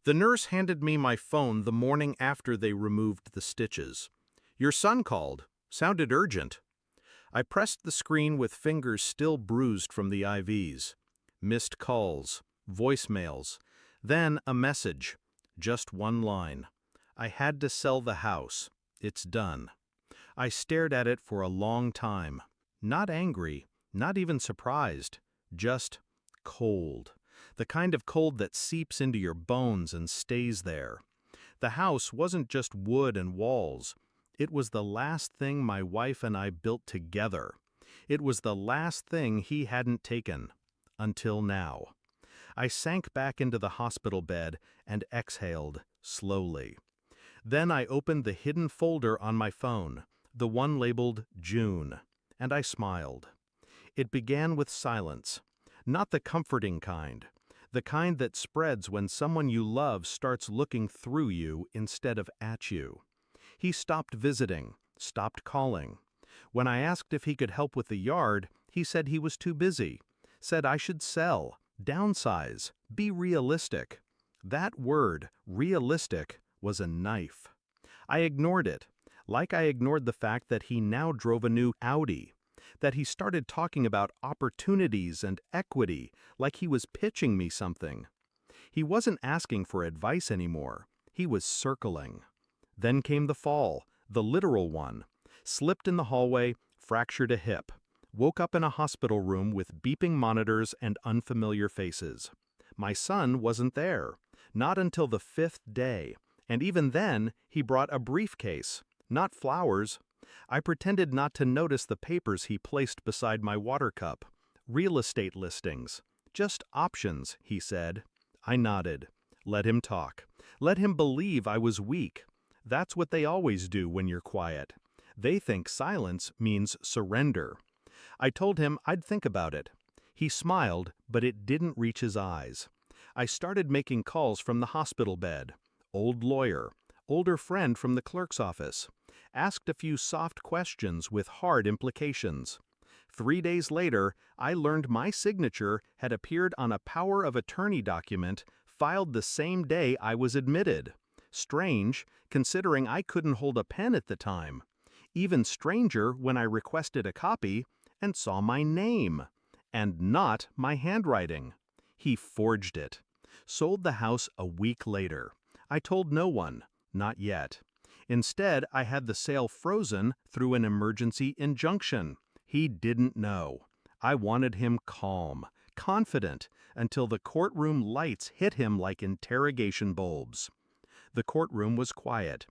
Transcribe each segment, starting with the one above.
The nurse handed me my phone the morning after they removed the stitches. "Your son called. Sounded urgent." I pressed the screen with fingers still bruised from the IVs. Missed calls, voicemails, then a message. Just one line. "I had to sell the house. It's done." I stared at it for a long time. Not angry, not even surprised. Just cold. The kind of cold that seeps into your bones and stays there. The house wasn't just wood and walls. It was the last thing my wife and I built together. It was the last thing he hadn't taken. Until now. I sank back into the hospital bed and exhaled slowly. Then I opened the hidden folder on my phone, the one labeled June, and I smiled. It began with silence. Not the comforting kind. The kind that spreads when someone you love starts looking through you instead of at you. He stopped visiting, stopped calling. When I asked if he could help with the yard, he said he was too busy. Said I should sell, downsize, be realistic. That word, realistic, was a knife. I ignored it, like I ignored the fact that he now drove a new Audi, that he started talking about opportunities and equity, like he was pitching me something. He wasn't asking for advice anymore. He was circling. Then came the fall, the literal one. Slipped in the hallway, fractured a hip. Woke up in a hospital room with beeping monitors and unfamiliar faces. My son wasn't there. Not until the 5th day. And even then, he brought a briefcase. Not flowers. I pretended not to notice the papers he placed beside my water cup. Real estate listings. Just options, he said. I nodded. Let him talk. Let him believe I was weak. That's what they always do when you're quiet. They think silence means surrender. I told him I'd think about it. He smiled, but it didn't reach his eyes. I started making calls from the hospital bed. Old lawyer, older friend from the clerk's office. Asked a few soft questions with hard implications. 3 days later, I learned my signature had appeared on a power of attorney document filed the same day I was admitted. Strange, considering I couldn't hold a pen at the time. Even stranger when I requested a copy and saw my name, and not my handwriting. He forged it. Sold the house a week later. I told no one, not yet. Instead, I had the sale frozen through an emergency injunction. He didn't know. I wanted him calm, confident, until the courtroom lights hit him like interrogation bulbs. The courtroom was quiet.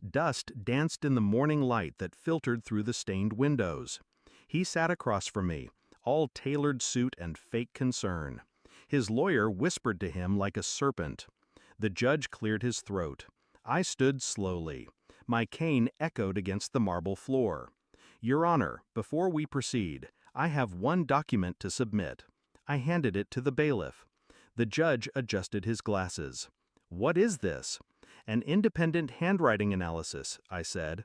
Dust danced in the morning light that filtered through the stained windows. He sat across from me, all tailored suit and fake concern. His lawyer whispered to him like a serpent. The judge cleared his throat. I stood slowly. My cane echoed against the marble floor. Your Honor, before we proceed, I have one document to submit. I handed it to the bailiff. The judge adjusted his glasses. What is this? An independent handwriting analysis, I said.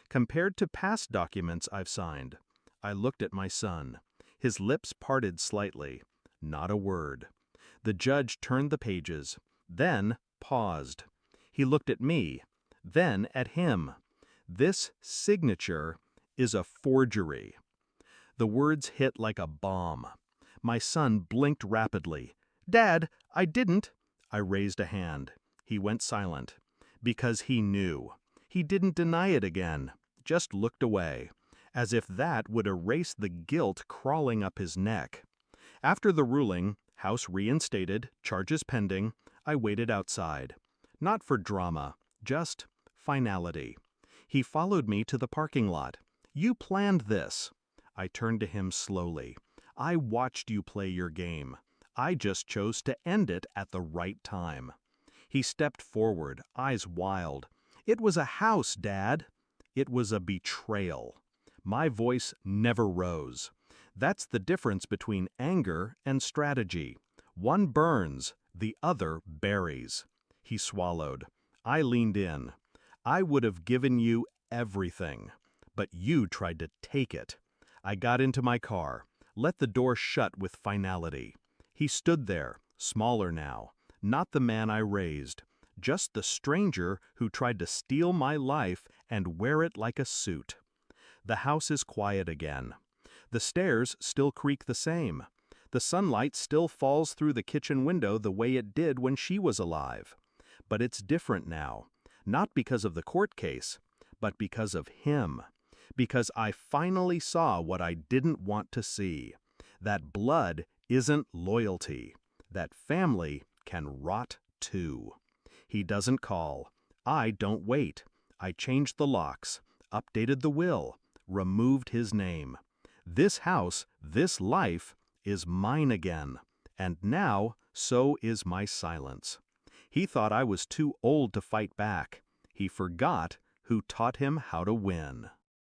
Compared to past documents I've signed. I looked at my son. His lips parted slightly. Not a word. The judge turned the pages, then paused. He looked at me, then at him. This signature is a forgery. The words hit like a bomb. My son blinked rapidly. Dad, I didn't. I raised a hand. He went silent. Because he knew. He didn't deny it again, just looked away, as if that would erase the guilt crawling up his neck. After the ruling, house reinstated, charges pending, I waited outside. Not for drama, just finality. He followed me to the parking lot. You planned this. I turned to him slowly. I watched you play your game. I just chose to end it at the right time. He stepped forward, eyes wild. It was a house, Dad. It was a betrayal. My voice never rose. That's the difference between anger and strategy. One burns, the other buries. He swallowed. I leaned in. I would have given you everything, but you tried to take it. I got into my car, let the door shut with finality. He stood there, smaller now, Not the man I raised, just the stranger who tried to steal my life and wear it like a suit. The house is quiet again. The stairs still creak the same. The sunlight still falls through the kitchen window the way it did when she was alive. But it's different now, not because of the court case, but because of him. Because I finally saw what I didn't want to see. That blood isn't loyalty. That family can rot too. He doesn't call. I don't wait. I changed the locks, updated the will, removed his name. This house, this life, is mine again, and now so is my silence. He thought I was too old to fight back. He forgot who taught him how to win.